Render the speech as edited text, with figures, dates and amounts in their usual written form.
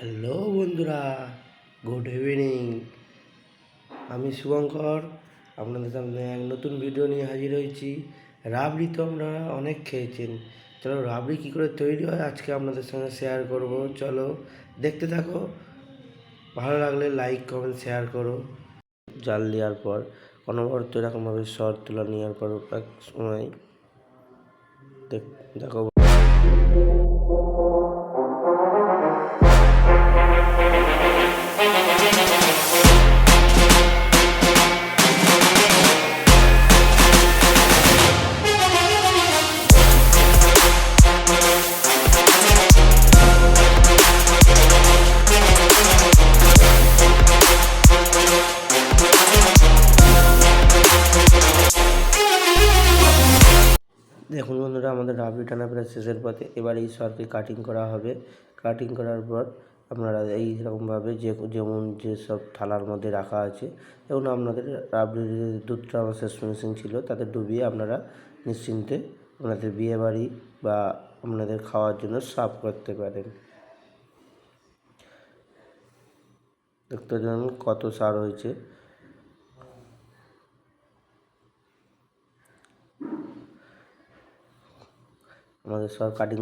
Hello বন্ধুরা, good evening. আমি শুভঙ্কর আপনাদের সামনে এক নতুন ভিডিও নিয়ে হাজির হয়েছি। রাবড়ি তো আপনারা অনেক খেয়েছেন। চলো রাবড়ি কী করে তৈরি হয় আজকে আপনাদের সঙ্গে শেয়ার করব। চলো দেখতে থাকো। ভালো লাগলে লাইক কমেন্ট শেয়ার করো। জাল দেওয়ার পর অনবরত এরকমভাবে সর তুলে নেওয়ার পর এক সময় দেখো দেখুন বন্ধুরা, আমাদের রাবড়ি টানা প্রায় শেষের পথে। এবার এই সরকে কাটিং করা হবে। কাটিং করার পর আপনারা এইরকমভাবে যেমন যেসব থালার মধ্যে রাখা আছে, এবং আপনাদের রাবড়ির দুধটা আমার শেষ ফিনিশিং ছিল, তাতে ডুবিয়ে আপনারা নিশ্চিন্তে আপনাদের বিয়েবাড়ি বা আপনাদের খাওয়ার জন্য সার্ভ করতে পারেন। দেখতে জানেন কত সার হয়েছে। আমাদের সব কাটিং